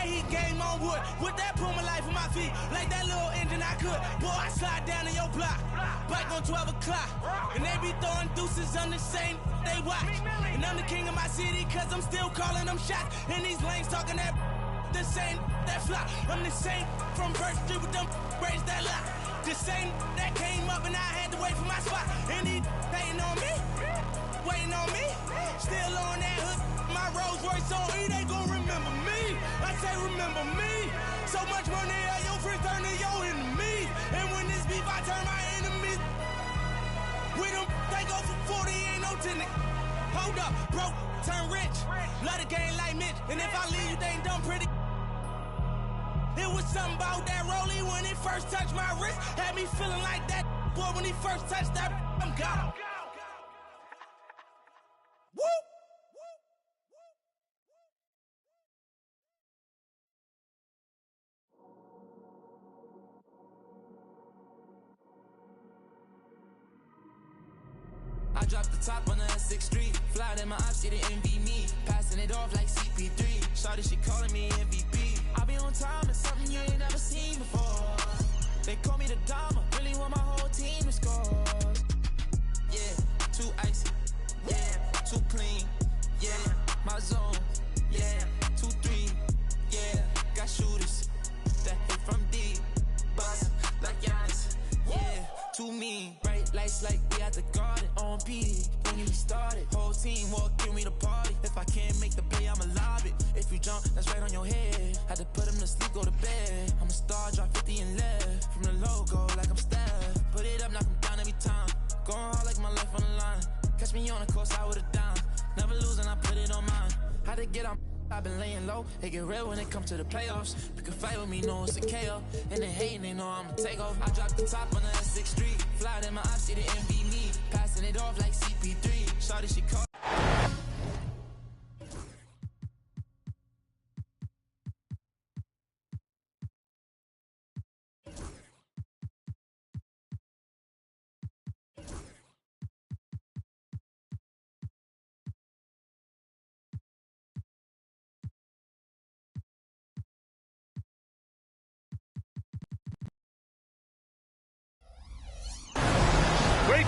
he game on wood. With that put my life on my feet. Like that little engine I could. Boy, I slide down in your block. Back on 12 o'clock. And they be throwing deuces on the same they watch. And I'm the king of my city, cause I'm still calling them shots. And these lanes talking that the same that fly. I'm the same from Birch Street with them braids that lock. The same that came up and I had to wait for my spot. And he hating on me, waiting on me. Still on that hood, my Rolls Royce on E, they gon' remember me. I say remember me. So much money at your friends turn to your enemy. And when this beef, I turn my enemies. With them, they go for 40, ain't no tenant. Hold up, broke, turn rich. Love the game like Mitch. And if I leave, you think done pretty. It was something about that rollie when it first touched my wrist. Had me feeling like that boy when he first touched that. I'm gone. Woo! I dropped the top on the S6 Street. Fly in my ops, she didn't envy me. Passing it off like CP3. Shawty, she calling me MVP. I be on time, it's something you ain't never seen before. They call me the Dama, really want my whole team to score. Yeah, too icy. Yeah, too clean. Yeah, my zone. Yeah, 2-3. Yeah, got shooters that hit from deep. Bust like Giannis. Yeah, too mean. Bright lights like we at the garden. On PD, don't get me started. Whole team walk, give me the party. If I can't make the play, I'ma lob it. If you jump, that's right on your head. Had to put him to sleep, go to bed. I'm a star, drop 50 and left. From the logo, like I'm Steph. Put it up, knock him down every time. Going hard like my life on the line. Catch me on the course, I would've down. Never losing, I put it on mine. How to get on, I've been laying low. It get real when it comes to the playoffs. You can fight with me, know it's a KO. And they hating, they know I'ma take off. I dropped the top on the S6 Street. Fly in my ops, she didn't envy me. Passing it off like CP3. Shawty, she called. Great.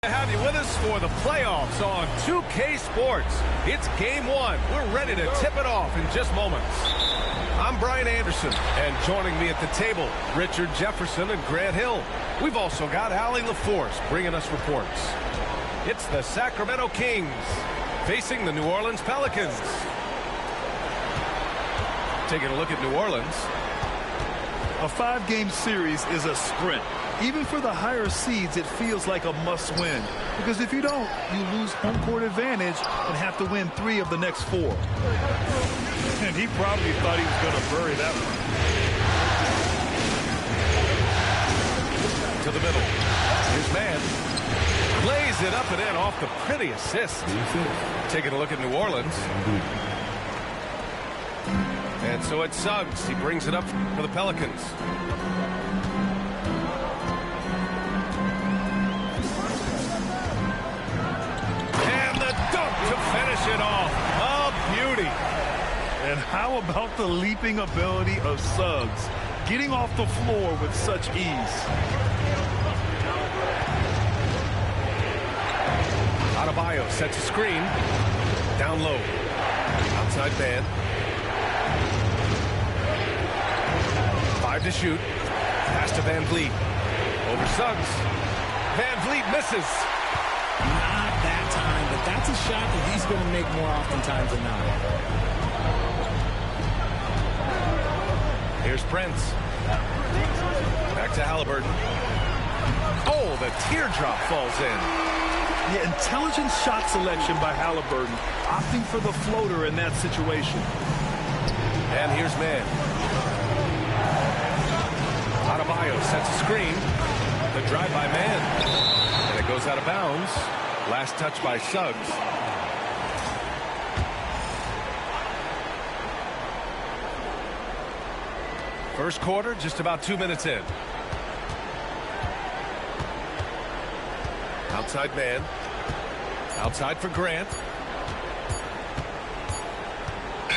To have you with us for the playoffs on 2K Sports. It's game one. We're ready to tip it off in just moments. I'm Brian Anderson, and joining me at the table, Richard Jefferson and Grant Hill. We've also got Allie LaForce bringing us reports. It's the Sacramento Kings facing the New Orleans Pelicans. Taking a look at New Orleans. A 5-game series is a sprint. Even for the higher seeds, it feels like a must-win. Because if you don't, you lose home court advantage and have to win 3 of the next 4. And he probably thought he was going to bury that one. To the middle. Here's Man. Lays it up and in off the pretty assist. Taking a look at New Orleans. And so it's Suggs. He brings it up for the Pelicans. To finish it off. A beauty. And how about the leaping ability of Suggs? Getting off the floor with such ease. Adebayo sets a screen. Down low. Outside man. 5 to shoot. Pass to Van Vliet. Over Suggs. Van Vliet misses. Not that time, but that's a shot that he's going to make more oftentimes than not. Here's Prince. Back to Halliburton. Oh, the teardrop falls in. Yeah, intelligent shot selection by Halliburton, opting for the floater in that situation. And here's man. Adebayo sets a screen. The drive by man. And it goes out of bounds. Last touch by Suggs. First quarter, just about 2 minutes in. Outside man. Outside for Grant.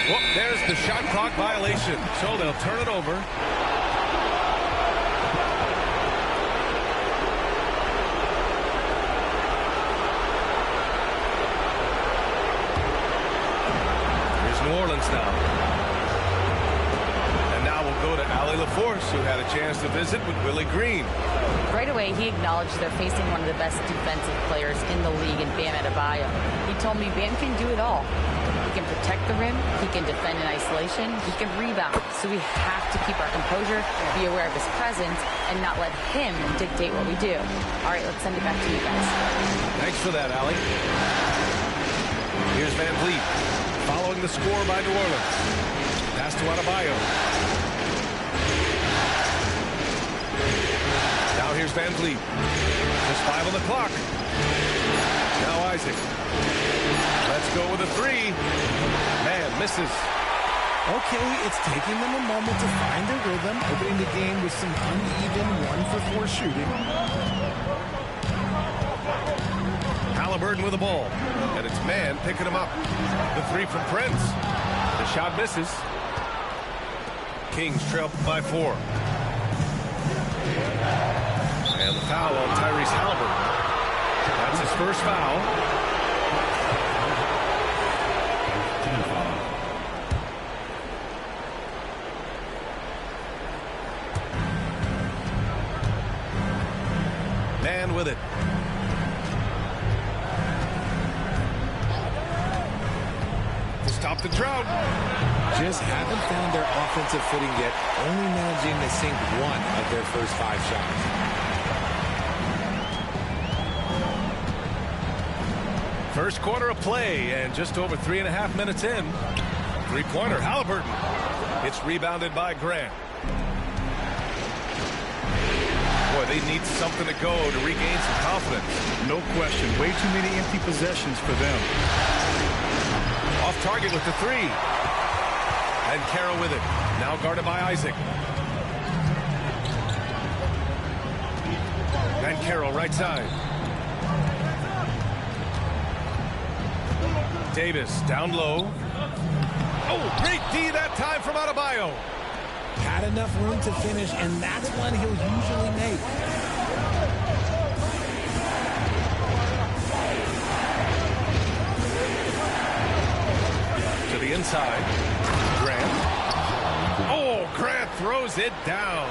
Whoop, there's the shot clock violation. So they'll turn it over. Here's New Orleans now. And now we'll go to Allie LaForce, who had a chance to visit with Willie Green. Right away, he acknowledged they're facing one of the best defensive players in the league in Bam Adebayo. He told me Bam can do it all. He can protect the rim, he can defend in isolation, he can rebound. So we have to keep our composure, be aware of his presence, and not let him dictate what we do. All right, let's send it back to you guys. Thanks for that, Allie. Here's Van Vliet, following the score by New Orleans. Pass to Adebayo. Now here's Van Vliet. Just 5 on the clock. Now Isaac. Let's go with a 3. Man, misses. Okay, it's taking them a moment to find their rhythm, opening the game with some uneven 1-for-4 shooting. Halliburton with the ball. And it's man picking him up. The 3 from Prince. The shot misses. Kings trail by 4. And the foul on Tyrese Halliburton. That's his first foul. Man with it. To stop the drought. Just haven't found their offensive footing yet, only managing to sink 1 of their first 5 shots. First quarter of play, and just over 3.5 minutes in. 3-pointer, Halliburton. It's rebounded by Grant. Boy, they need something to go to regain some confidence. No question. Way too many empty possessions for them. Off target with the 3. And Carroll with it. Now guarded by Isaac. And Carroll right side. Davis down low. Oh, great D that time from Adebayo. Had enough room to finish, and that's one he'll usually make. To the inside. Grant. Oh, Grant throws it down.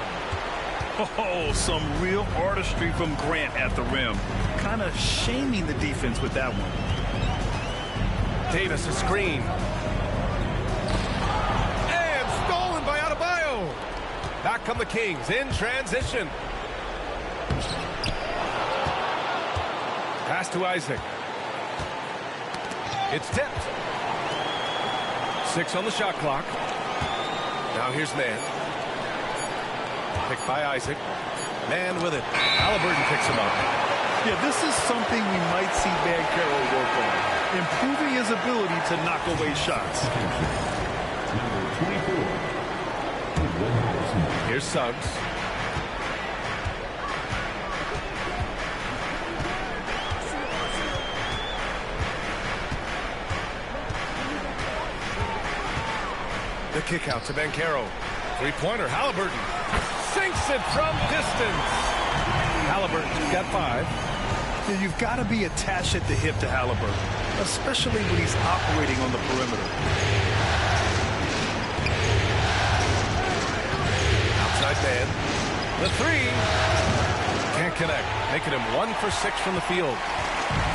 Oh, some real artistry from Grant at the rim. Kind of shaming the defense with that one. Davis a screen. And stolen by Adebayo. Back come the Kings in transition. Pass to Isaac. It's tipped. 6 on the shot clock. Now here's man. Picked by Isaac. Man with it. Halliburton picks him up. Yeah, this is something we might see Carroll work on. Improving his ability to knock away shots. Here's Suggs. The kick out to Banchero. 3-pointer, Halliburton. Sinks it from distance. Halliburton's got 5. Yeah, you've got to be attached at the hip to Halliburton, especially when he's operating on the perimeter. Outside man. The 3. Can't connect. Making him 1 for 6 from the field.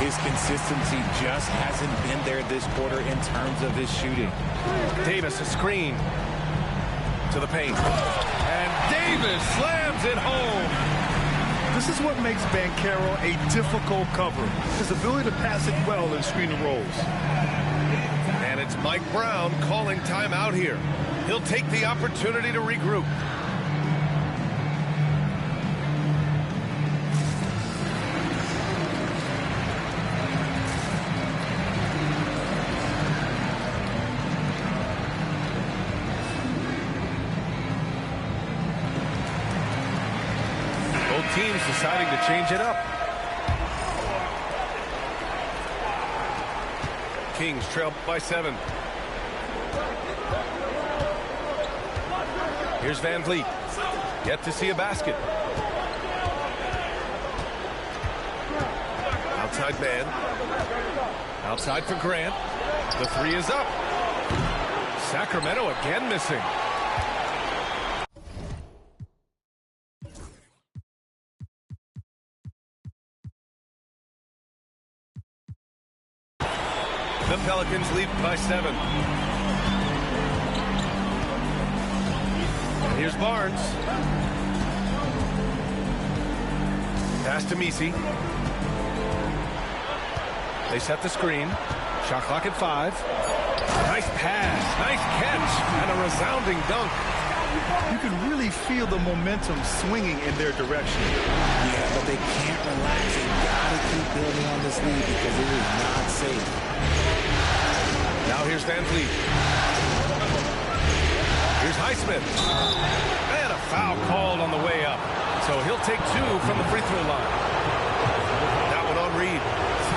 His consistency just hasn't been there this quarter in terms of his shooting. Davis a screen. To the paint. And Davis slams it home. This is what makes Banchero a difficult cover. His ability to pass it well in screen and rolls. And it's Mike Brown calling timeout here. He'll take the opportunity to regroup. Both teams deciding to change it up. Kings trail by 7. Here's Van Vliet. Yet to see a basket. Outside man. Outside for Grant. The 3 is up. Sacramento again missing. The Pelicans lead by 7. And here's Barnes. Pass to Misi. They set the screen. Shot clock at 5. Nice pass. Nice catch. And a resounding dunk. You can really feel the momentum swinging in their direction. Yeah, but they can't relax. They gotta keep building on this lead because it is not safe. Now here's Van Vliet. Here's Highsmith. And a foul called on the way up. So he'll take 2 from the free throw line. That one on Reed.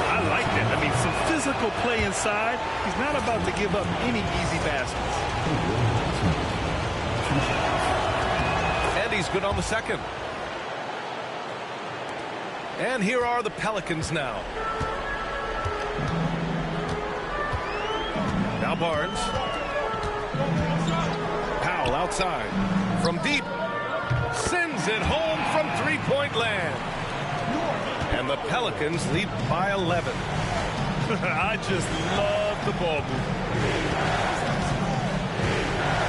I like that. I mean, some physical play inside. He's not about to give up any easy baskets. And he's good on the second. And here are the Pelicans now. Now Barnes. Powell outside. From deep. Sends it home from three-point land. And the Pelicans lead by 11. I just love the ball movement.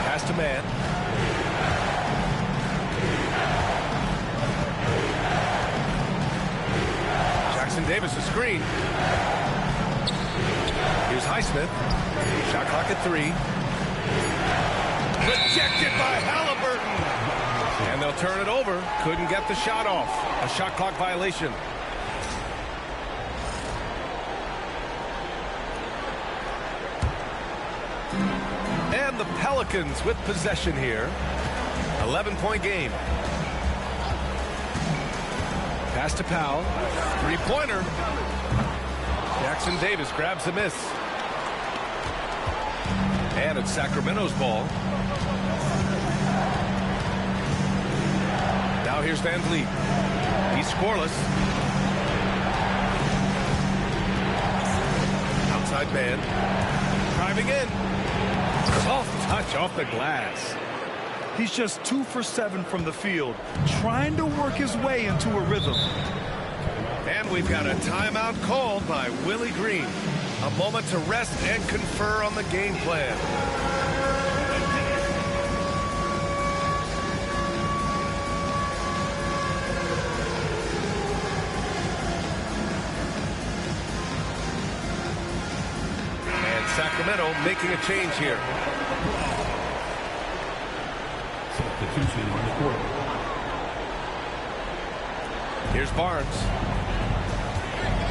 Pass to man. Jackson Davis a screen. Here's Highsmith. Shot clock at 3. Rejected by Halliburton. And they'll turn it over. Couldn't get the shot off. A shot clock violation. And the Pelicans with possession here. 11-point game. Pass to Powell. Three-pointer. Jackson Davis grabs the miss. And it's Sacramento's ball. Now here's Van Vliet. He's scoreless. Outside man. Driving in. Soft touch off the glass. He's just 2 for 7 from the field, trying to work his way into a rhythm. And we've got a timeout called by Willie Green. A moment to rest and confer on the game plan. And Sacramento making a change here. Substitution on the court. Here's Barnes.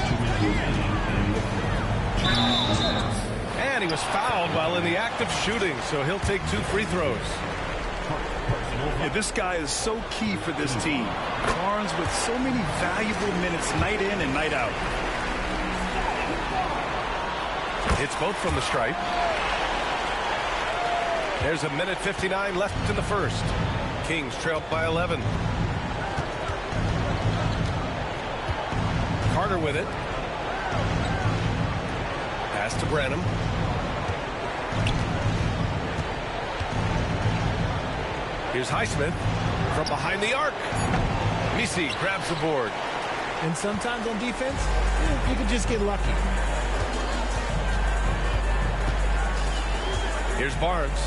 2 minutes remaining. And he was fouled while in the act of shooting, so he'll take 2 free throws. Yeah, this guy is so key for this team. Barnes with so many valuable minutes night in and night out. Hits both from the stripe. There's 1:59 left in the first. Kings trail by 11. Carter with it. Pass to Branham. Here's Highsmith from behind the arc. Misi grabs the board. And sometimes on defense, you can just get lucky. Here's Barnes.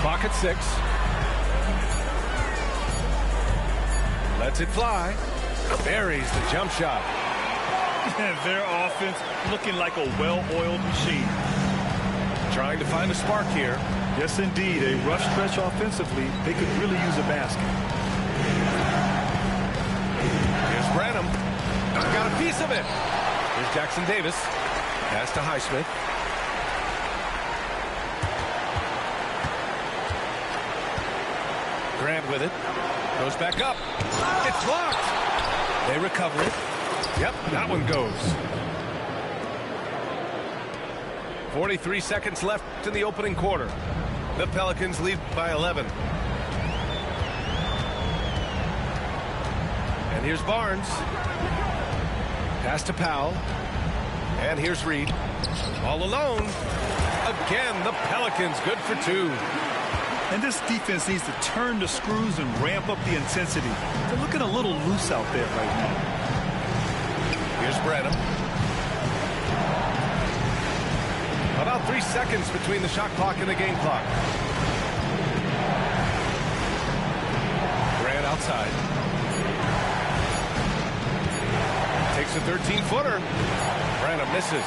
Clock at 6. Lets it fly. Buries the jump shot. Their offense looking like a well-oiled machine. Trying to find a spark here. Yes, indeed. A rough stretch offensively. They could really use a basket. Here's Branham. Got a piece of it. Here's Jackson Davis. Pass to Highsmith. Grant with it. Goes back up. It's blocked. They recover it. Yep, that one goes. 43 seconds left in the opening quarter. The Pelicans lead by 11. And here's Barnes. Pass to Powell. And here's Reed. All alone. Again, the Pelicans good for two. And this defense needs to turn the screws and ramp up the intensity. They're looking a little loose out there right now. Here's Branham. About 3 seconds between the shot clock and the game clock. Grant outside. Takes a 13-footer. Branham misses.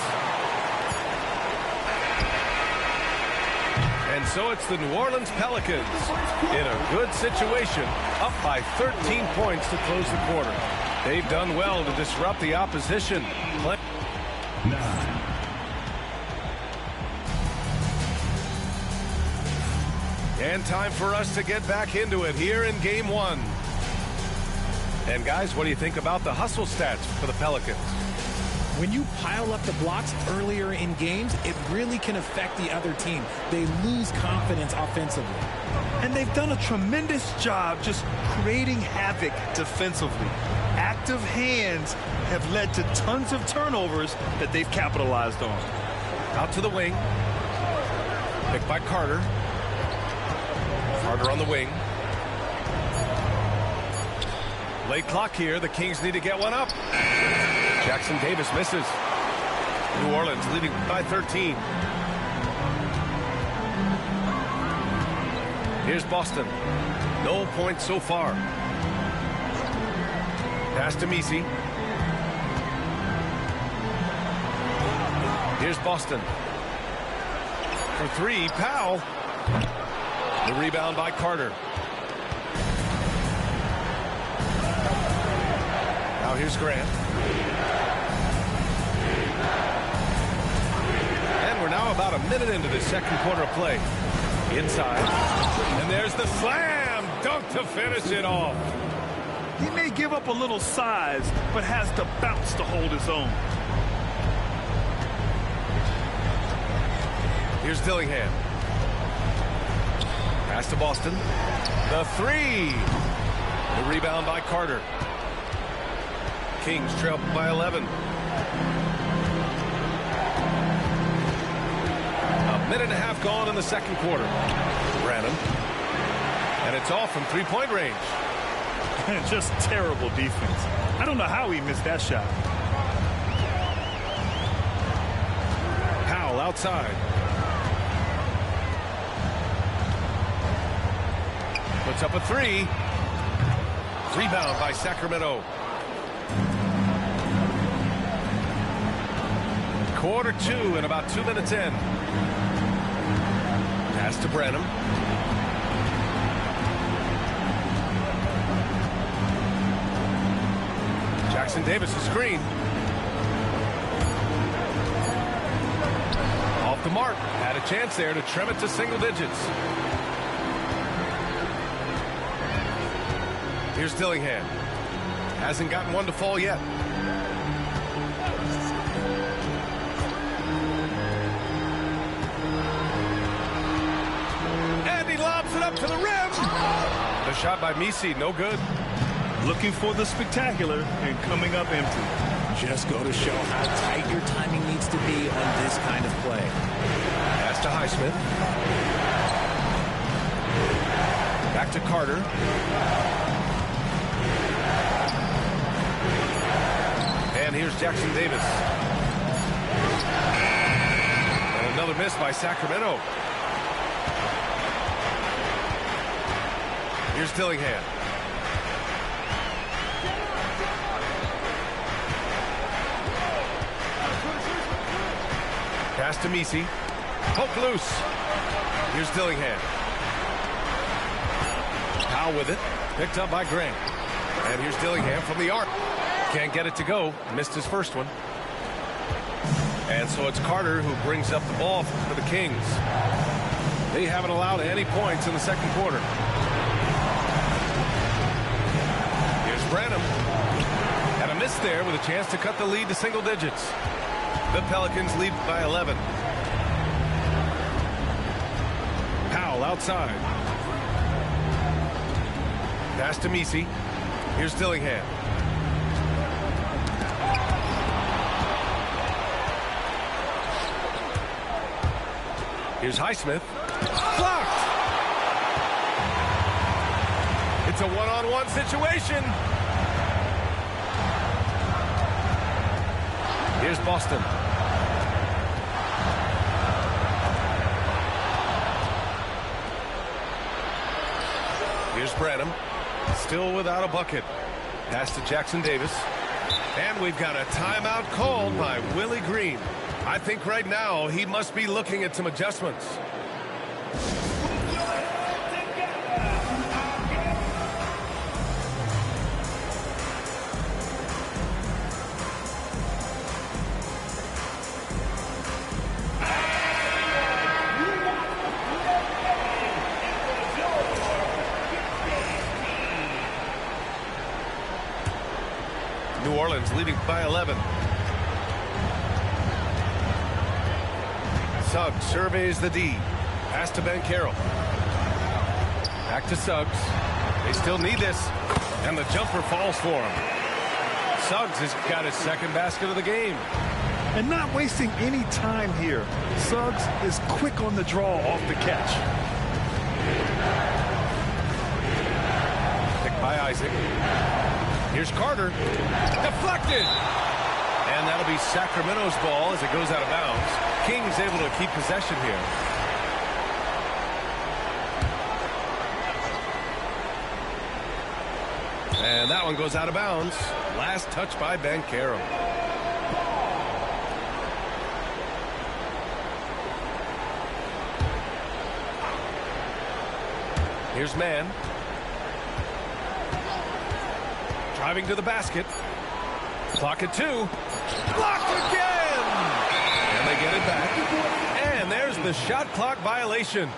And so it's the New Orleans Pelicans in a good situation, up by 13 points to close the quarter. They've done well to disrupt the opposition. And time for us to get back into it here in game one. And guys, what do you think about the hustle stats for the Pelicans? When you pile up the blocks earlier in games, it really can affect the other team. They lose confidence offensively. And they've done a tremendous job just creating havoc defensively. Active hands have led to tons of turnovers that they've capitalized on. Out to the wing. Picked by Carter. Carter on the wing. Late clock here. The Kings need to get one up. Jackson Davis misses. New Orleans leading by 13. Here's Boston. No points so far. Pass to Misi. Here's Boston. For three, Powell. The rebound by Carter. Now here's Grant. And we're now about a minute into the second quarter of play. Inside. And there's the slam dunk to finish it off. He may give up a little size, but has the bounce to hold his own. Here's Dillingham. Pass to Boston. The three. The rebound by Carter. Kings trail by 11. A minute and a half gone in the second quarter. Branham. And it's off from three-point range. Just terrible defense. I don't know how he missed that shot. Powell outside. Puts up a three. Rebound by Sacramento. Quarter two and about 2 minutes in. Pass to Branham. Jackson Davis a screen. Off the mark. Had a chance there to trim it to single digits. Here's Dillingham. Hasn't gotten one to fall yet. And he lobs it up to the rim. The shot by Misi, no good. Looking for the spectacular and coming up empty. Just go to show how tight your timing needs to be on this kind of play. Pass to Highsmith. Back to Carter. And here's Jackson Davis. And another miss by Sacramento. Here's Dillingham. Pass to Misi. Poke loose. Here's Dillingham. Powell with it. Picked up by Grant. And here's Dillingham from the arc. Can't get it to go. Missed his first one. And so it's Carter who brings up the ball for the Kings. They haven't allowed any points in the second quarter. Here's Branham. Had a miss there with a chance to cut the lead to single digits. The Pelicans lead by 11. Powell outside. Pass to Misi. Here's Dillingham. Here's Highsmith. Blocked! It's a one-on-one situation. Here's Boston. Here's Branham. Still without a bucket. Pass to Jackson Davis. And we've got a timeout called by Willie Green. I think right now he must be looking at some adjustments. New Orleans leading by 11. Suggs surveys the D. Pass to Banchero. Back to Suggs. They still need this. And the jumper falls for him. Suggs has got his second basket of the game. And not wasting any time here. Suggs is quick on the draw off the catch. Picked by Isaac. Here's Carter. Deflected. And that'll be Sacramento's ball as it goes out of bounds. Kings able to keep possession here. And that one goes out of bounds. Last touch by Banchero. Here's Mann. Driving to the basket. Clock at 2. Blocked again! And they get it back. And there's the shot clock violation.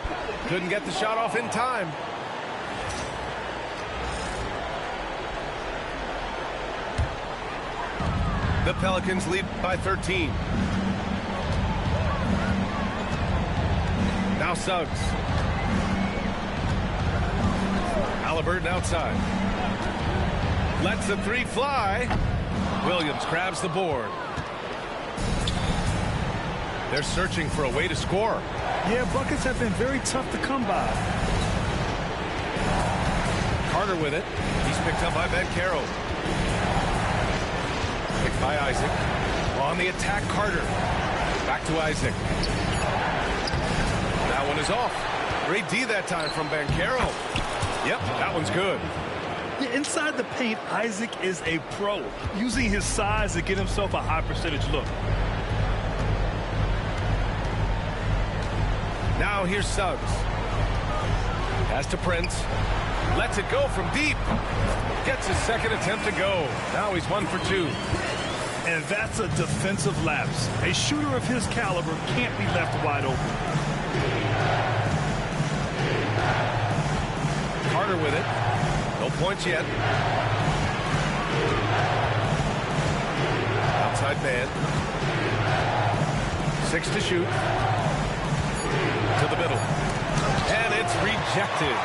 Couldn't get the shot off in time. The Pelicans lead by 13. Now Suggs. Halliburton outside. Lets the three fly. Williams grabs the board. They're searching for a way to score. Yeah, buckets have been very tough to come by. Carter with it. He's picked up by Banchero. Picked by Isaac. On the attack, Carter. Back to Isaac. That one is off. Great D that time from Banchero. Yep, that one's good. Yeah, inside the paint, Isaac is a pro, using his size to get himself a high percentage look. Now here's Suggs. Pass to Prince. Lets it go from deep. Gets his second attempt to go. Now he's 1 for 2. And that's a defensive lapse. A shooter of his caliber can't be left wide open. Carter with it. No points yet. Outside man. 6 to shoot. To the middle. And it's rejected.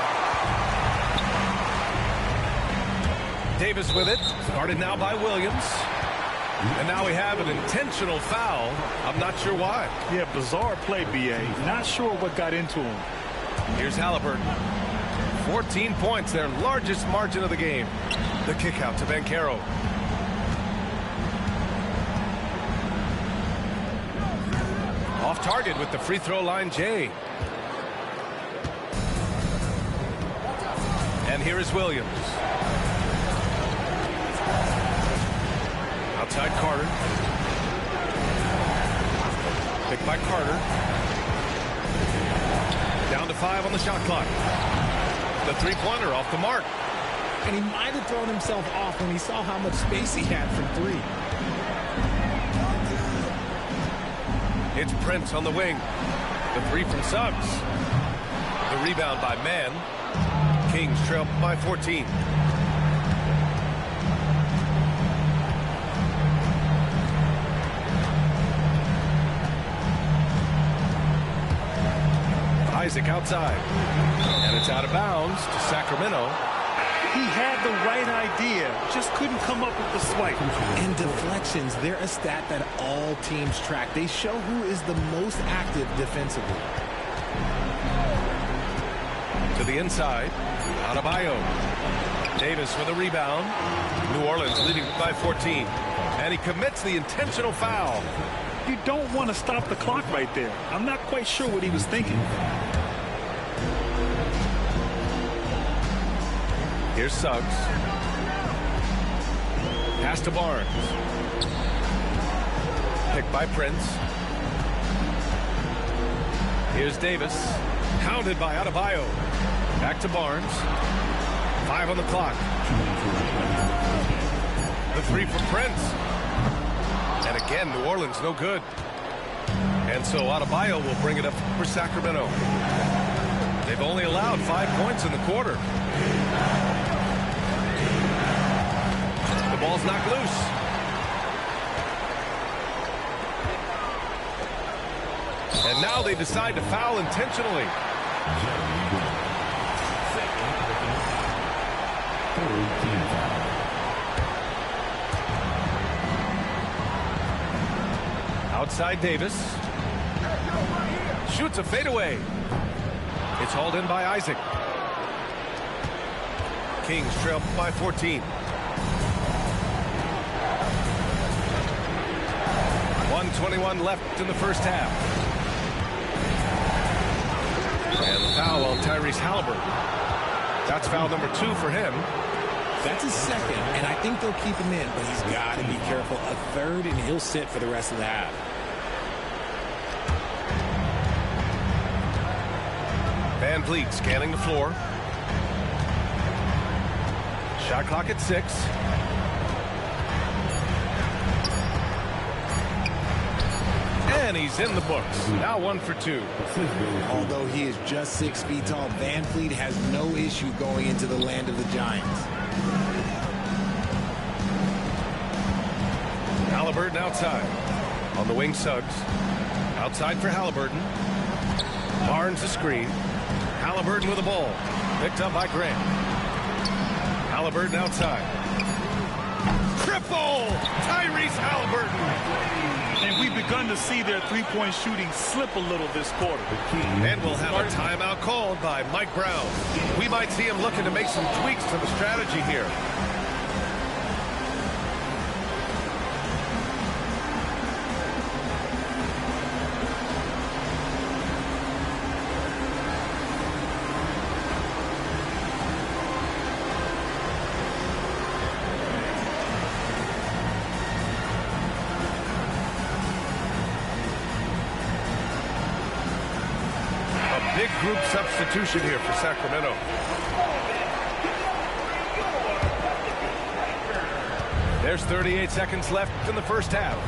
Davis with it. Guarded now by Williams. And now we have an intentional foul. I'm not sure why. Yeah, bizarre play, B.A. Not sure what got into him. Here's Halliburton. 14 points, their largest margin of the game. The kick out to Banchero. Off target with the free throw line, Jay. And here is Williams. Outside Carter. Picked by Carter. Down to 5 on the shot clock. The three-pointer off the mark. And he might have thrown himself off when he saw how much space he had from 3. It's Prince on the wing. The 3 from Suggs. The rebound by Mann. Kings trail by 14. Isaac outside. And it's out of bounds to Sacramento. He had the right idea, just couldn't come up with the swipe. And deflections, they're a stat that all teams track. They show who is the most active defensively. To the inside. Adebayo. Davis with a rebound. New Orleans leading by 14. And he commits the intentional foul. You don't want to stop the clock right there. I'm not quite sure what he was thinking. Here's Suggs. Pass to Barnes. Picked by Prince. Here's Davis. Hounded by Adebayo. Back to Barnes. 5 on the clock. The 3 from Prince. And again, New Orleans no good. And so Adebayo will bring it up for Sacramento. They've only allowed 5 points in the quarter. The ball's knocked loose. And now they decide to foul intentionally. Outside Davis. Shoots a fadeaway. It's hauled in by Isaac. Kings trail by 14. 1:21 left in the first half. And the foul on Tyrese Halliburton. That's foul number 2 for him. That's his second, and I think they'll keep him in, but he's got to be careful. A third, and he'll sit for the rest of the half. Van Vliet scanning the floor. Shot clock at 6. And he's in the books. Now 1 for 2. Although he is just 6 feet tall, Van Vliet has no issue going into the land of the Giants. Halliburton outside. On the wing, Suggs. Outside for Halliburton. Barnes the screen. Halliburton with the ball. Picked up by Grant. Halliburton outside. Triple! Tyrese Halliburton. And we've begun to see their three-point shooting slip a little this quarter. And we'll have a timeout called by Mike Brown. We might see him looking to make some tweaks to the strategy here. Big group substitution here for Sacramento. There's 38 seconds left in the first half.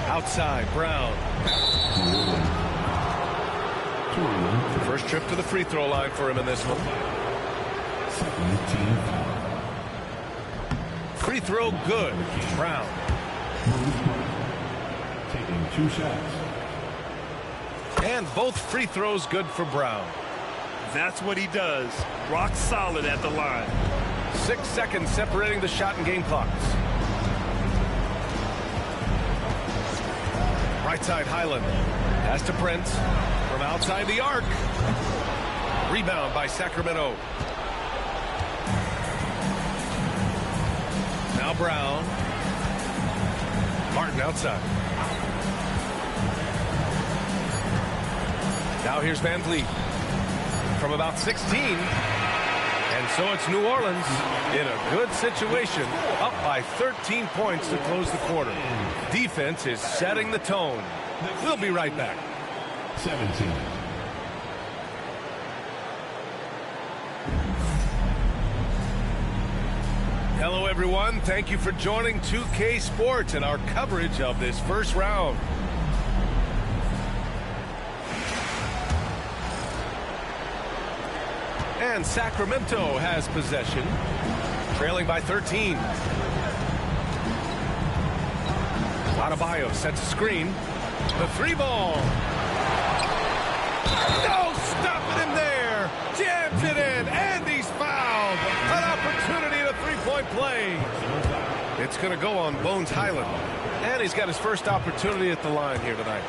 Outside, Brown. First trip to the free throw line for him in this one. Free throw good. Brown. Taking 2 shots. And both free throws good for Brown. That's what he does. Rock solid at the line. 6 seconds separating the shot and game clocks. Right side, Highland. Pass to Prince. From outside the arc. Rebound by Sacramento. Now Brown. Martin outside. Now here's Van Vliet. From about 16. And So it's New Orleans in a good situation, up by 13 points to close the quarter. Defense is setting the tone. We'll be right back. 17. Hello, everyone. Thank you for joining 2K Sports and our coverage of this first round. And Sacramento has possession, trailing by 13. Adebayo sets a screen. The three ball. No, stopping him there. Jams it in, and he's fouled. An opportunity at a three-point play. It's going to go on Bones Highland. And he's got his first opportunity at the line here tonight.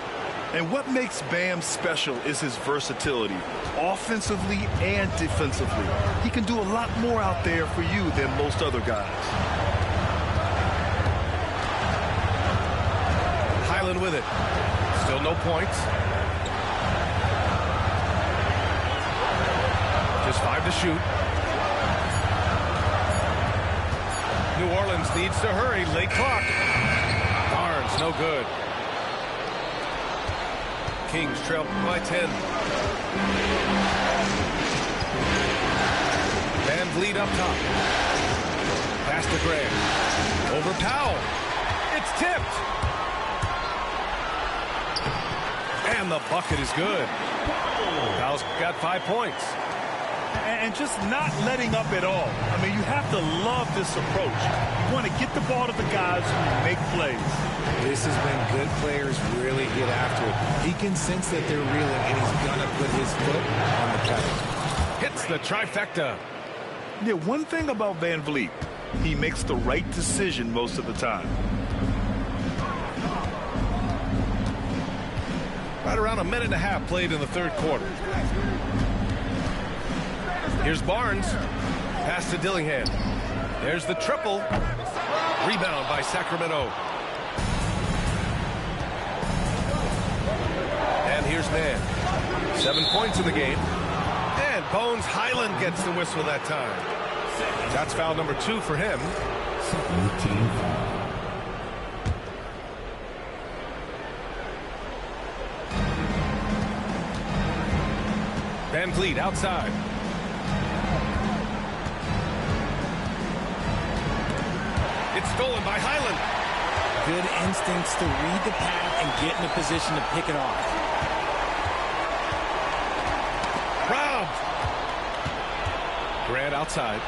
And what makes Bam special is his versatility, offensively and defensively. He can do a lot more out there for you than most other guys. Highland with it. Still no points. Just 5 to shoot. New Orleans needs to hurry. Late clock. Barnes, no good. Kings trail by 10. VanVleet up top. Pass to Graham. Over Powell. It's tipped. And the bucket is good. Powell's got 5 points. And just not letting up at all. I mean, you have to love this approach. You want to get the ball to the guys who make plays. This has been good players really get after it. He can sense that they're reeling, and he's going to put his foot on the pedal. Hits the trifecta. Yeah, one thing about VanVleet, he makes the right decision most of the time. Right around a minute and a half played in the third quarter. Here's Barnes. Pass to Dillingham. There's the triple. Rebound by Sacramento. And here's Mann. 7 points in the game. And Bones Highland gets the whistle that time. That's foul number 2 for him. 13 foul. VanVleet outside. It's stolen by Highland. Good instincts to read the path and get in a position to pick it off. Robbed. Grant outside.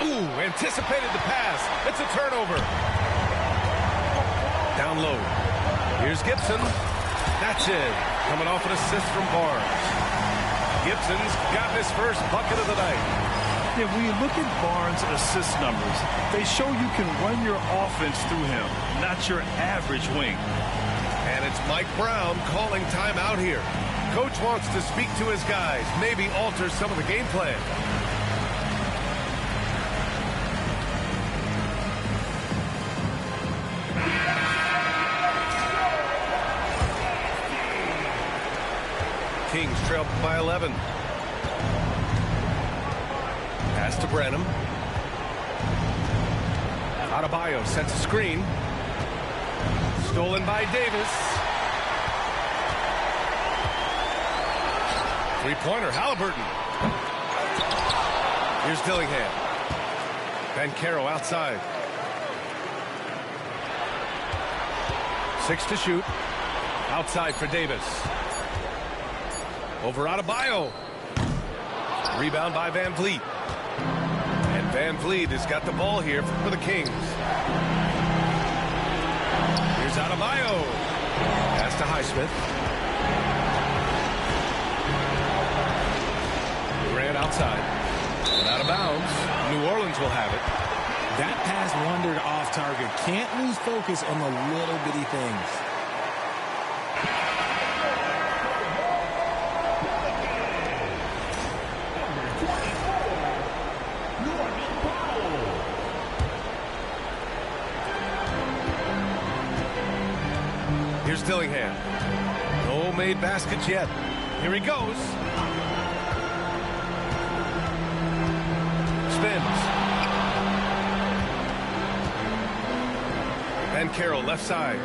Ooh, anticipated the pass. It's a turnover. Down low. Here's Gibson. That's it. Coming off an assist from Barnes. Gibson's got his first bucket of the night. Yeah, when you look at Barnes' assist numbers, they show you can run your offense through him, not your average wing. And it's Mike Brown calling timeout here. Coach wants to speak to his guys, maybe alter some of the game plan. Kings trail by 11. Pass to Brenham. Adebayo sets a screen. Stolen by Davis. Three-pointer, Halliburton. Here's Dillingham. Banchero outside. 6 to shoot. Outside for Davis. Over Adebayo. Rebound by VanVleet. And VanVleet has got the ball here for the Kings. Here's Adebayo. Pass to Highsmith. Grant outside. And out of bounds. New Orleans will have it. That pass wandered off target. Can't lose focus on the little bitty things. Here's Dillingham. No made baskets yet. Here he goes. Van Carroll, left side.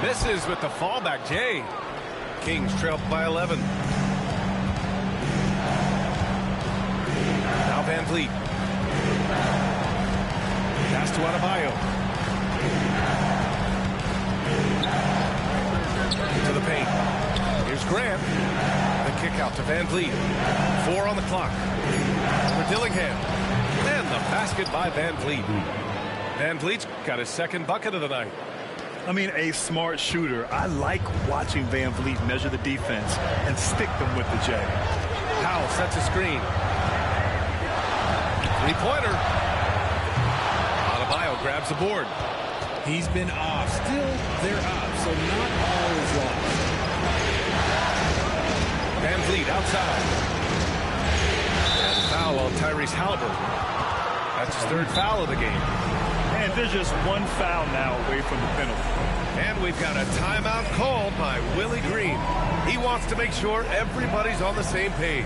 Misses with the fallback, Jay. Kings trail by 11. Now Van Vliet. Pass to Adebayo. To the paint. Here's Grant. The kick out to Van Vliet. 4 on the clock. For Dillingham. And the basket by Van Vliet. Van Vliet's got his second bucket of the night. I mean, a smart shooter. I like watching Van Vliet measure the defense and stick them with the J. Powell sets a screen. Three-pointer. Adebayo grabs the board. He's been off. Still, they're up, so not all is lost. Van Vliet outside. And foul on Tyrese Halliburton. That's his third foul of the game. And there's just one foul now away from the penalty. And we've got a timeout called by Willie Green. He wants to make sure everybody's on the same page.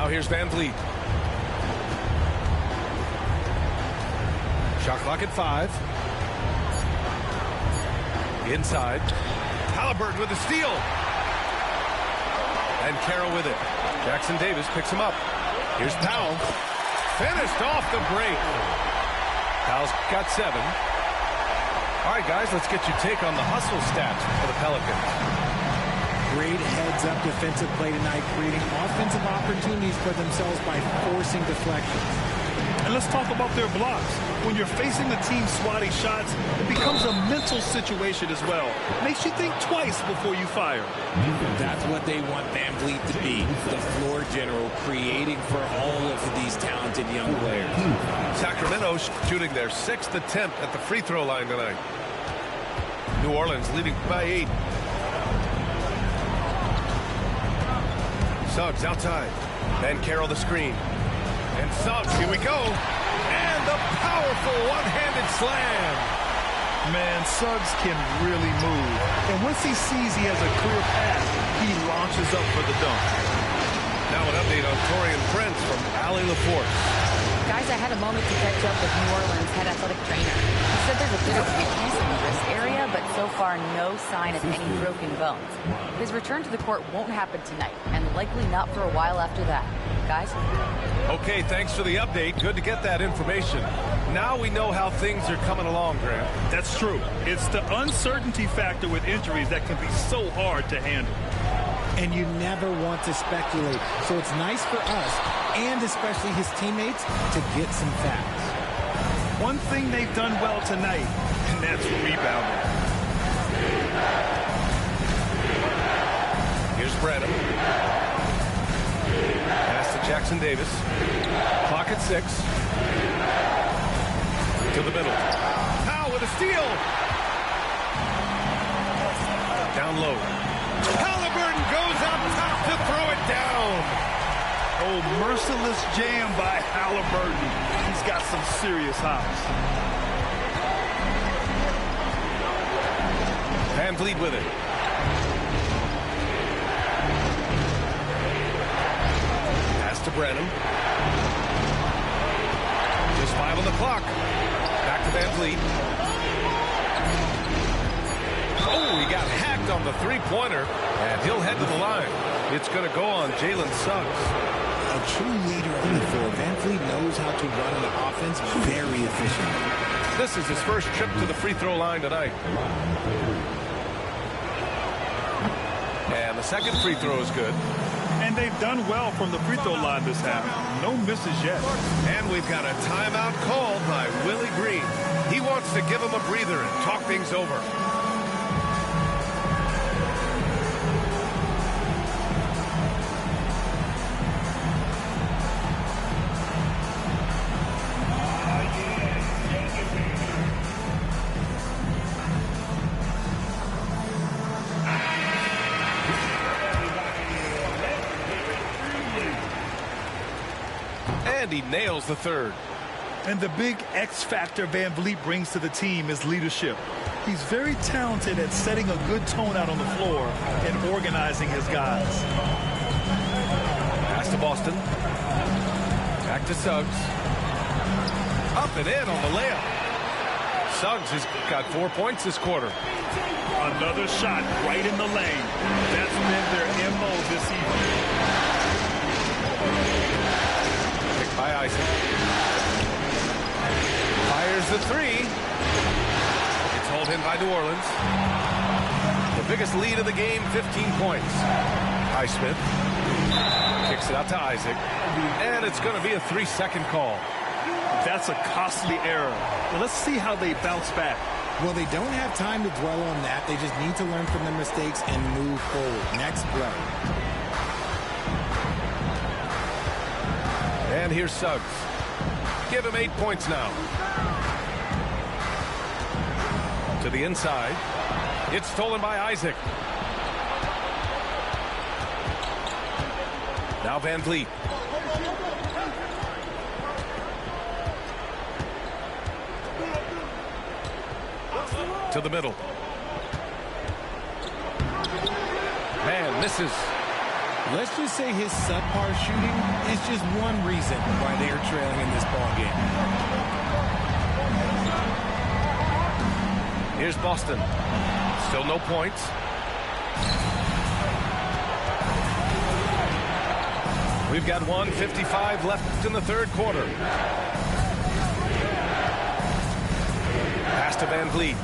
Here's Van Vliet. Shot clock at 5. Inside. Halliburton with the steal. And Carroll with it. Jackson Davis picks him up. Here's Powell. Finished off the break. Powell's got 7. All right, guys, let's get your take on the hustle stats for the Pelicans. Great heads-up defensive play tonight, creating offensive opportunities for themselves by forcing deflections. And let's talk about their blocks. When you're facing the team swatting shots, it becomes a mental situation as well. Makes you think twice before you fire. That's what they want Van Vliet to be, the floor general, creating for all of these talented young players. Sacramento shooting their 6th attempt at the free throw line tonight. New Orleans leading by 8. Suggs outside. Van Carroll the screen. And Suggs, here we go. And the powerful one-handed slam. Man, Suggs can really move. And once he sees he has a clear path, he launches up for the dunk. Now an update on Torian Prince from Allie LaForce. Guys, I had a moment to catch up with New Orleans head athletic trainer. He said there's a bit of weakness in the wrist area, but so far no sign of any broken bones. His return to the court won't happen tonight, and likely not for a while after that. Guys? Okay, thanks for the update. Good to get that information. Now we know how things are coming along, Grant. That's true. It's the uncertainty factor with injuries that can be so hard to handle. And you never want to speculate, so it's nice for us, and especially his teammates, to get some facts. One thing they've done well tonight, and that's rebounding. Here's Branham. Pass to Jackson Davis. Clock at 6. To the middle. Powell with a steal. Down low. Halliburton goes up top to throw it down. Oh, merciless jam by Halliburton. He's got some serious hops. Van Vliet with it. Pass to Branham. Just 5 on the clock. Back to Van Vliet. Oh, he got hacked on the three-pointer, and he'll head to the line. It's going to go on Jalen Suggs. A true leader on the floor. Van Vliet knows how to run an offense very efficiently. This is his first trip to the free throw line tonight. And the second free throw is good. And they've done well from the free throw line this half. No misses yet. And we've got a timeout called by Willie Green. He wants to give him a breather and talk things over. And he nails the third. And the big X factor Van Vliet brings to the team is leadership. He's very talented at setting a good tone out on the floor and organizing his guys. Pass to Boston. Back to Suggs. Up and in on the layup. Suggs has got 4 points this quarter. Another shot right in the lane. That's been their MO this evening. Picked by Isaac. Fires the three. It's hauled in by New Orleans. The biggest lead of the game, 15 points. Highsmith kicks it out to Isaac. And it's going to be a 3-second call. That's a costly error. Well, let's see how they bounce back. Well, they don't have time to dwell on that. They just need to learn from their mistakes and move forward. Next play. And here's Suggs. Give him 8 points now. To the inside. It's stolen by Isaac. Now Van Vliet. To the middle. Man misses. Let's just say his subpar shooting is just one reason why they are trailing in this ball game. Here's Boston. Still no points. We've got 1:55 left in the third quarter. Pass to Van Vliet.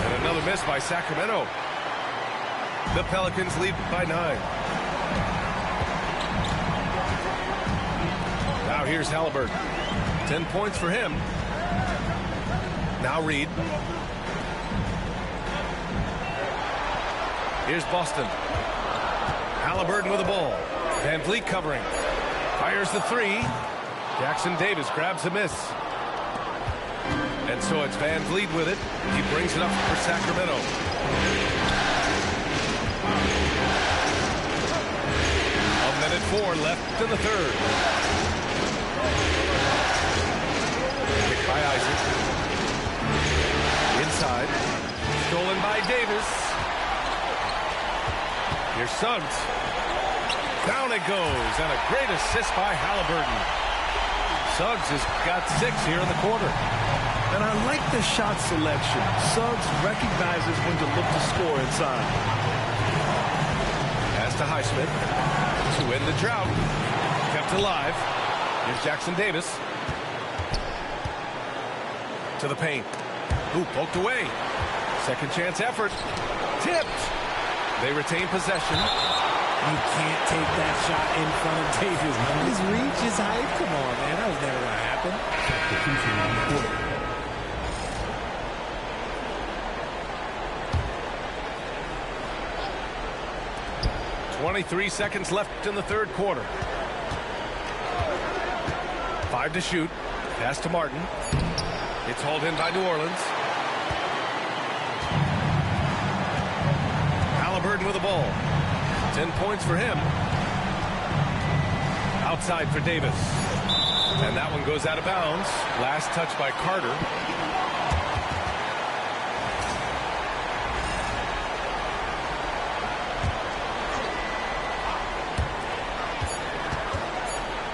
And another miss by Sacramento. The Pelicans lead by 9. Now here's Halliburton. 10 points for him. Now Reed. Here's Boston. Halliburton with the ball. Van Vliet covering. Fires the three. Jackson Davis grabs a miss. And so it's Van Vliet with it. He brings it up for Sacramento. A minute 4 left in the third. Picked by Isaac. Inside. Stolen by Davis. Here's Suggs. Down it goes, and a great assist by Halliburton. Suggs has got 6 here in the quarter. And I like the shot selection. Suggs recognizes when to look to score inside. Pass to Highsmith to end the drought. Kept alive. Here's Jackson Davis. To the paint. Ooh, poked away. Second chance effort. Tipped. They retain possession. You can't take that shot in front of Davis. His reach is high. Come on, man. That was never going to happen. 23 seconds left in the third quarter. 5 to shoot. Pass to Martin. It's hauled in by New Orleans. Halliburton with the ball. 10 points for him. Outside for Davis. And that one goes out of bounds. Last touch by Carter.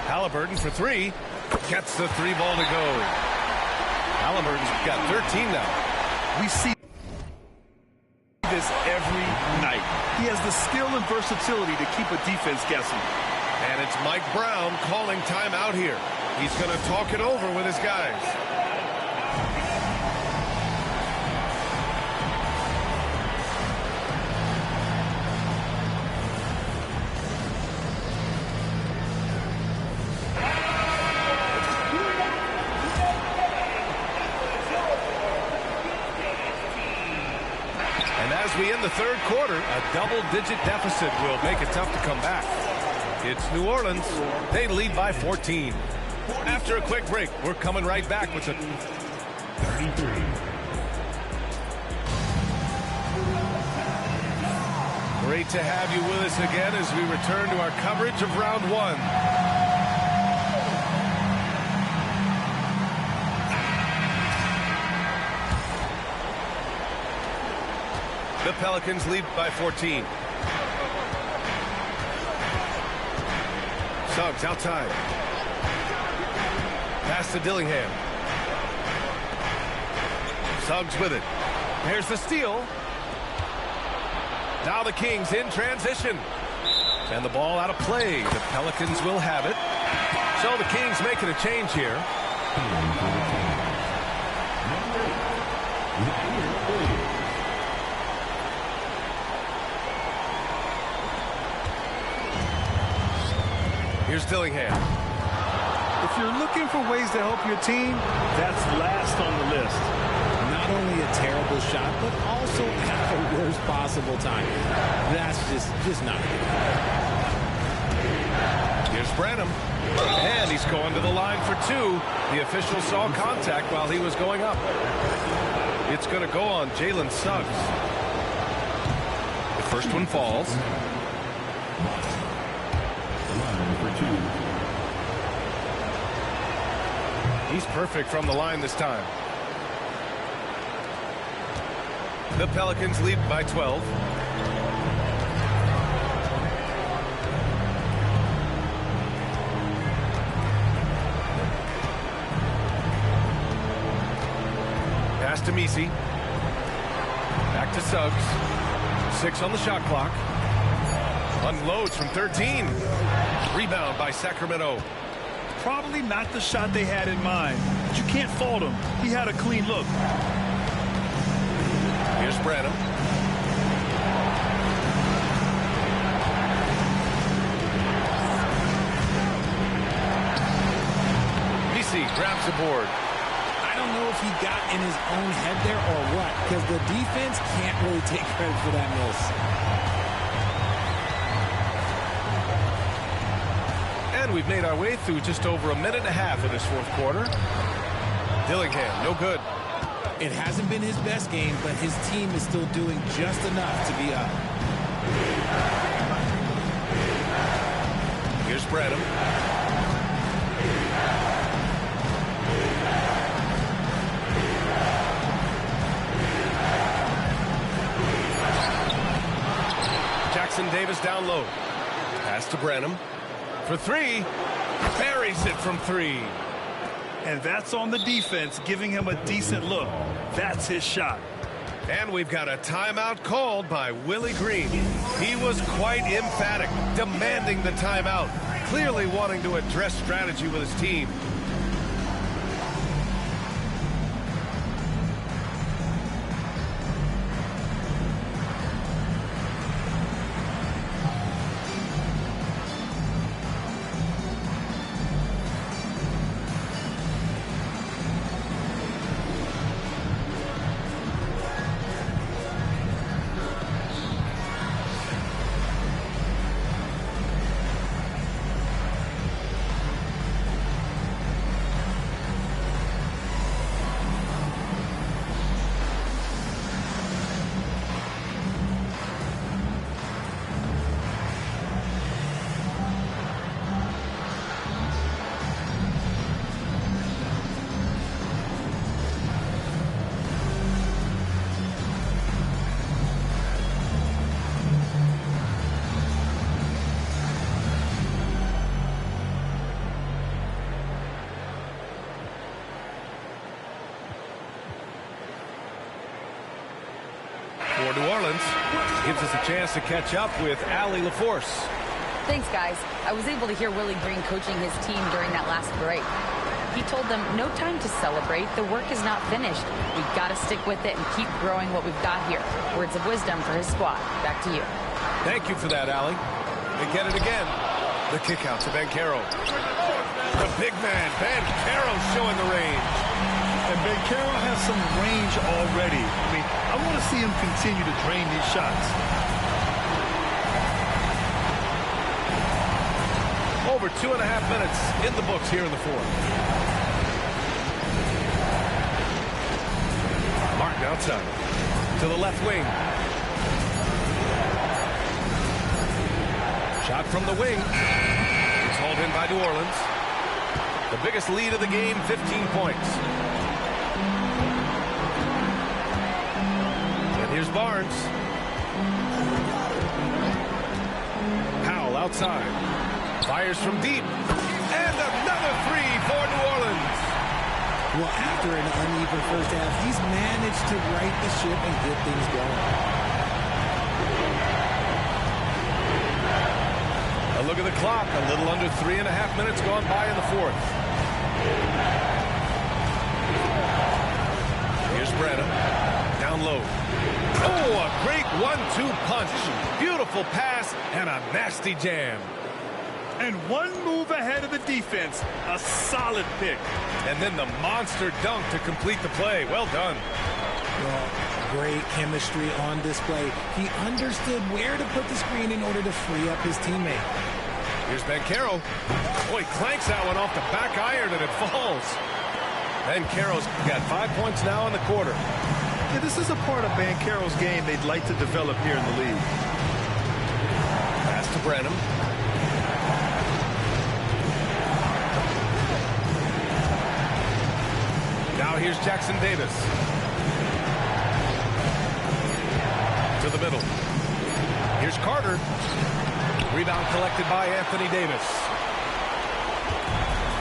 Halliburton for 3. Gets the 3 ball to go. Halliburton's got 13 now. We see this every night. He has the skill and versatility to keep a defense guessing. And it's Mike Brown calling timeout here. He's going to talk it over with his guys. We end the third quarter. A double-digit deficit will make it tough to come back. It's New Orleans. They lead by 14. After a quick break, we're coming right back with the 33. Great to have you with us again as we return to our coverage of round one. The Pelicans lead by 14. Suggs outside. Pass to Dillingham. Suggs with it. Here's the steal. Now the Kings in transition. And the ball out of play. The Pelicans will have it. So the Kings making a change here. Here's Dillingham. If you're looking for ways to help your team, that's last on the list. Not only a terrible shot, but also at the worst possible time. That's just not good. Here's Branham. And he's going to the line for two. The official saw contact while he was going up. It's going to go on Jalen Suggs. The first one falls. He's perfect from the line this time. The Pelicans lead by 12. Pass to Messi. Back to Suggs. 6 on the shot clock. Unloads from 13. Rebound by Sacramento. Probably not the shot they had in mind, but you can't fault him. He had a clean look. Here's Branham. Messi grabs the board. I don't know if he got in his own head there or what, because the defense can't really take credit for that miss. And we've made our way through just over a minute and a half in this fourth quarter. Dillingham, no good. It hasn't been his best game, but his team is still doing just enough to be up. Here's Branham. Jackson Davis down low. Pass to Branham. For three. Buries it from three. And that's on the defense, giving him a decent look. That's his shot. And we've got a timeout called by Willie Green. He was quite emphatic, demanding the timeout, clearly wanting to address strategy with his team. For New Orleans, gives us a chance to catch up with Allie LaForce. Thanks, guys. I was able to hear Willie Green coaching his team during that last break. He told them, no time to celebrate. The work is not finished. We've got to stick with it and keep growing what we've got here. Words of wisdom for his squad. Back to you. Thank you for that, Allie. They get it again. The kick out to Banchero. The big man, Banchero, showing the range. And Banchero has some range already. I mean, I want to see him continue to drain these shots. Over 2.5 minutes in the books here in the fourth. Martin outside to the left wing. Shot from the wing. It's hauled in by New Orleans. The biggest lead of the game, 15 points. And here's Barnes. Powell outside. Fires from deep. And another three for New Orleans. Well, after an uneven first half, he's managed to right the ship and get things going. A look at the clock. A little under 3.5 minutes gone by in the fourth. Here's Brenham. Down low. Oh, a great 1-2 punch. Beautiful pass and a nasty jam. And one move ahead of the defense. A solid pick. And then the monster dunk to complete the play. Well done. Well, great chemistry on display. He understood where to put the screen in order to free up his teammate. Here's Banchero. Boy, clanks that one off the back iron and it falls. Banchero's got 5 points now in the quarter. Yeah, this is a part of Banchero's game they'd like to develop here in the league. Pass to Brenham. Now here's Jackson Davis. To the middle. Here's Carter. Rebound collected by Anthony Davis.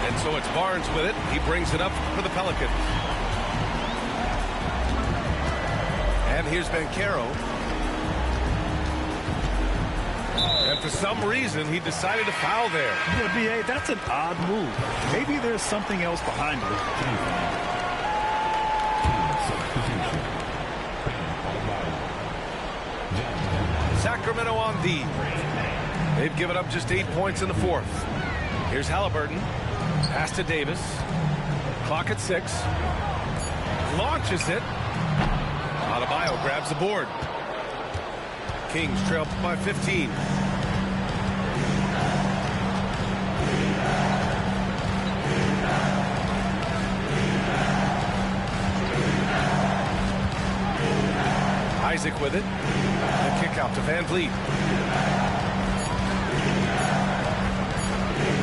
And so it's Barnes with it. He brings it up for the Pelicans. And here's Banchero. And for some reason, he decided to foul there. Yeah, B.A., that's an odd move. Maybe there's something else behind it. Sacramento on D. They've given up just 8 points in the fourth. Here's Halliburton. Pass to Davis. Clock at 6. Launches it. Adebayo grabs the board. Kings trail by 15. Isaac with it. The kick out to Van Vliet.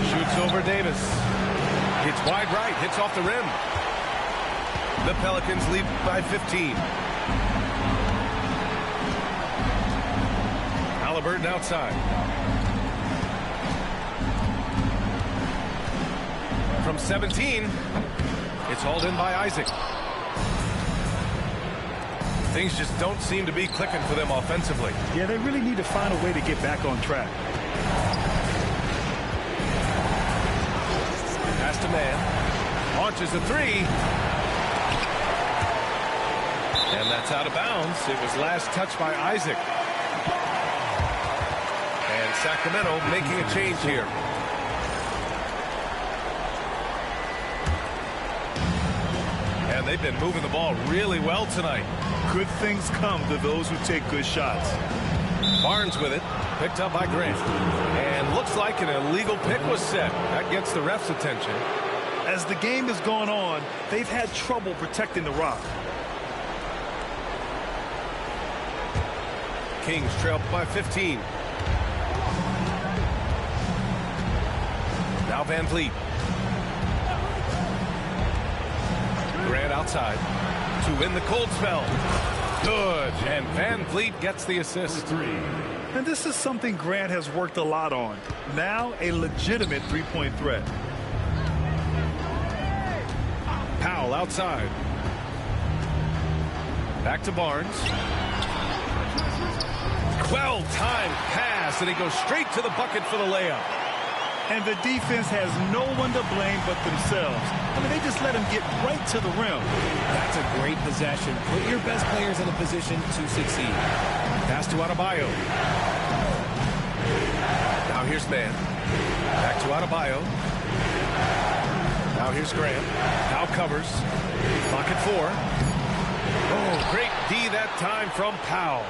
Shoots over Davis. Hits wide right. Hits off the rim. The Pelicans lead by 15. Halliburton outside. From 17. It's hauled in by Isaac. Things just don't seem to be clicking for them offensively. Yeah, they really need to find a way to get back on track. Pass to man. Launches a three. And that's out of bounds. It was last touched by Isaac. And Sacramento making a change here. And they've been moving the ball really well tonight. Good things come to those who take good shots. Barnes with it. Picked up by Grant. And looks like an illegal pick was set. That gets the ref's attention. As the game has gone on, they've had trouble protecting the rock. Kings trail by 15. Now Van Vliet. Grant outside to win the cold spell. Good. And Van Vliet gets the assist. And this is something Grant has worked a lot on. Now a legitimate three-point threat. Powell outside. Back to Barnes. Well-timed pass, and he goes straight to the bucket for the layup. And the defense has no one to blame but themselves. I mean, they just let him get right to the rim. That's a great possession. Put your best players in a position to succeed. Pass to Adebayo. Now here's Man. Back to Adebayo. Now here's Graham. Now covers. Clock at 4. Oh, great D that time from Powell.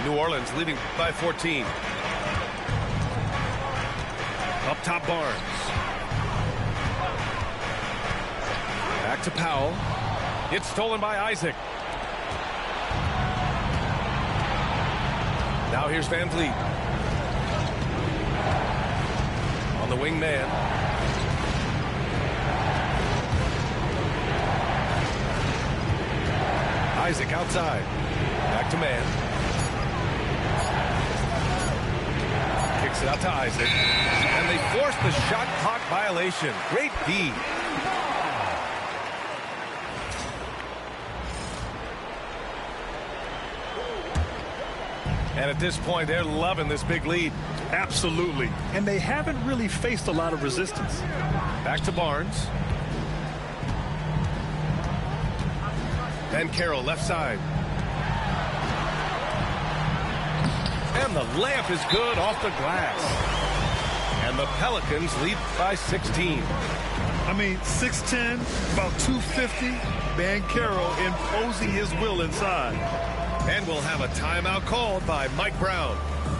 New Orleans leading by 14. Up top Barnes. Back to Powell. It's stolen by Isaac. Now here's Van Vliet. the wing man. Isaac outside. Back to man. Kicks it out to Isaac. And they force the shot clock violation. Great D. And at this point, they're loving this big lead. Absolutely. And they haven't really faced a lot of resistance. Back to Barnes. Ben Carroll left side. And the layup is good off the glass. And the Pelicans lead by 16. I mean, 6'10", about 250. Ben Carroll imposing his will inside. And we'll have a timeout called by Mike Brown.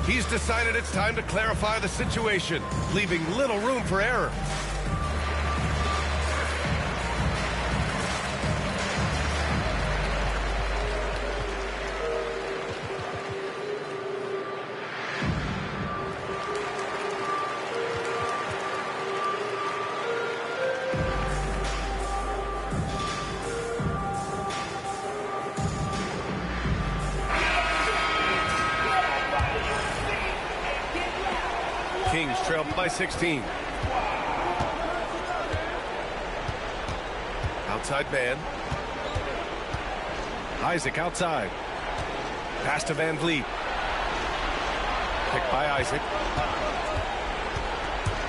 He's decided it's time to clarify the situation, leaving little room for error. Kings trail by 16. Outside man. Isaac outside. Pass to Van Vliet. Picked by Isaac.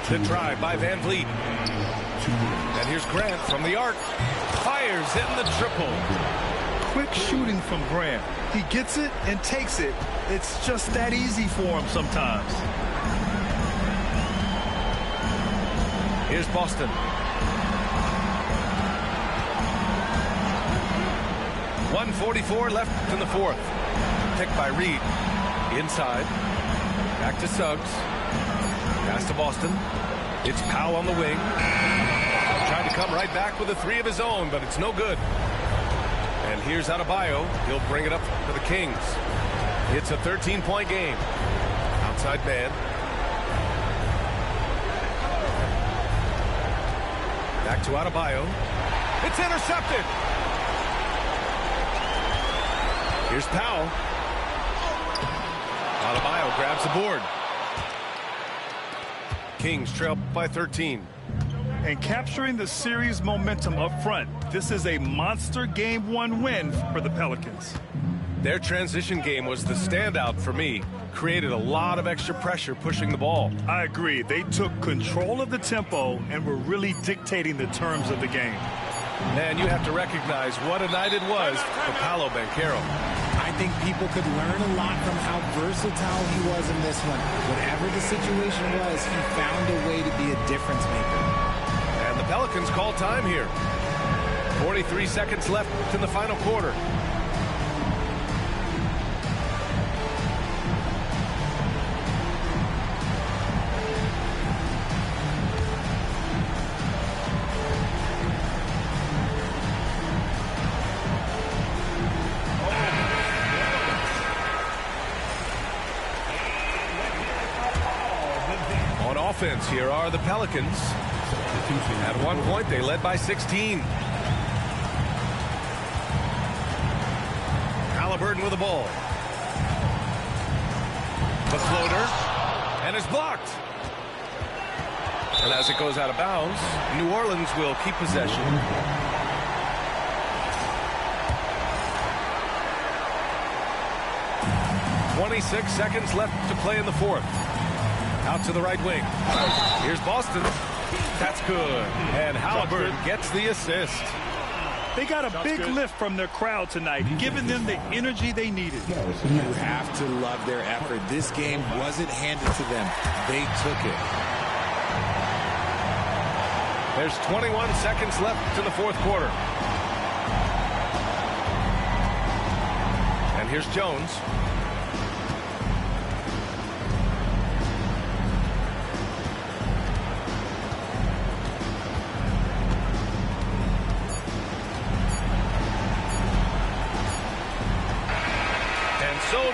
The drive by Van Vliet. And here's Grant from the arc. Fires in the triple. Quick shooting from Grant. He gets it and takes it. It's just that easy for him sometimes. Here's Boston. 1:44 left in the fourth. Picked by Reed. Inside. Back to Suggs. Pass to Boston. It's Powell on the wing. Trying to come right back with a three of his own, but it's no good. And here's Adebayo. He'll bring it up for the Kings. It's a 13-point game. Outside man. Back to Adebayo. It's intercepted. Here's Powell. Adebayo grabs the board. Kings trail by 13. And capturing the series momentum up front. This is a monster Game 1 win for the Pelicans. Their transition game was the standout for me. Created a lot of extra pressure pushing the ball. I agree. They took control of the tempo and were really dictating the terms of the game. Man, you have to recognize what a night it was for Paolo Banchero. I think people could learn a lot from how versatile he was in this one. Whatever the situation was, he found a way to be a difference maker. And the Pelicans call time here. 43 seconds left in the final quarter. Offense, here are the Pelicans. At one point, they led by 16. Halliburton with the ball. The floater, and it's blocked. And as it goes out of bounds, New Orleans will keep possession. "26 seconds left to play in the fourth. Out to the right wing. Here's Boston. That's good. And Halliburton gets the assist. They got a big lift from their crowd tonight, giving them the energy they needed. You have to love their effort. This game wasn't handed to them. They took it. There's 21 seconds left in the fourth quarter. And here's Jones.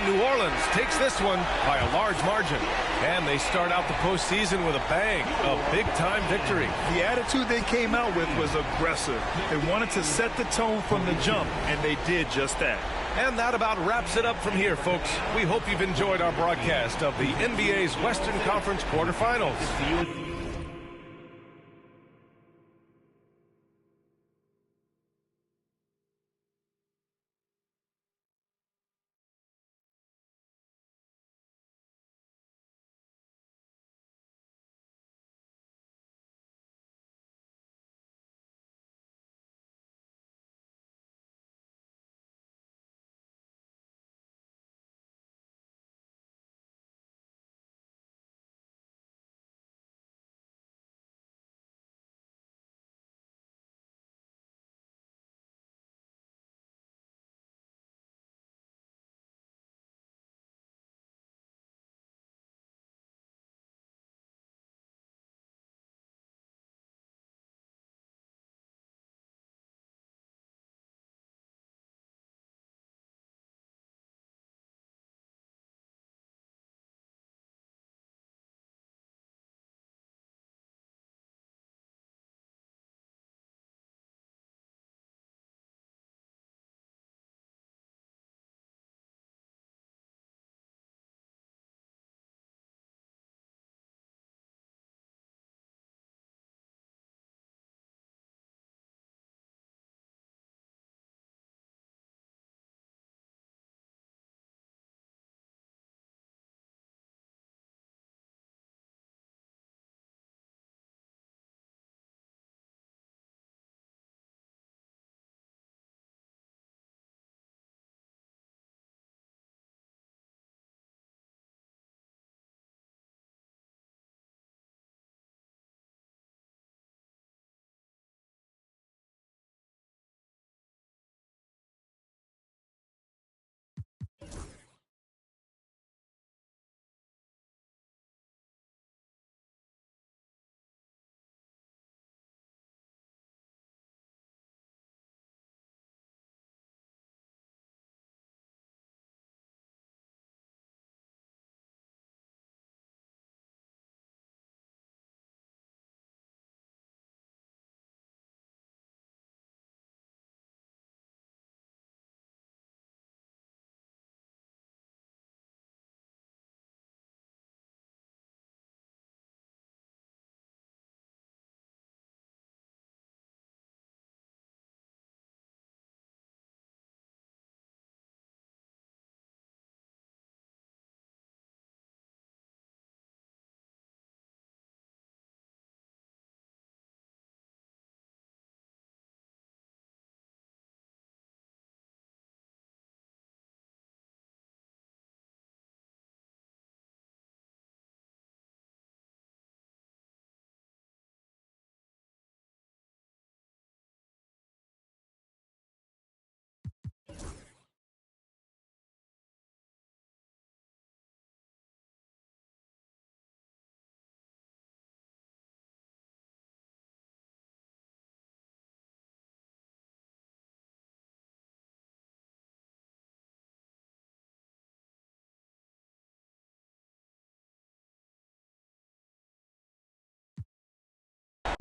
And New Orleans takes this one by a large margin. And they start out the postseason with a bang, a big-time victory. The attitude they came out with was aggressive. They wanted to set the tone from the jump, and they did just that. And that about wraps it up from here, folks. We hope you've enjoyed our broadcast of the NBA's Western Conference quarterfinals.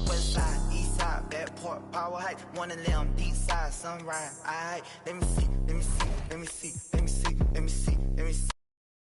West side, east side, backport, power heights, one of them deep side, sunrise. Alright, let me see.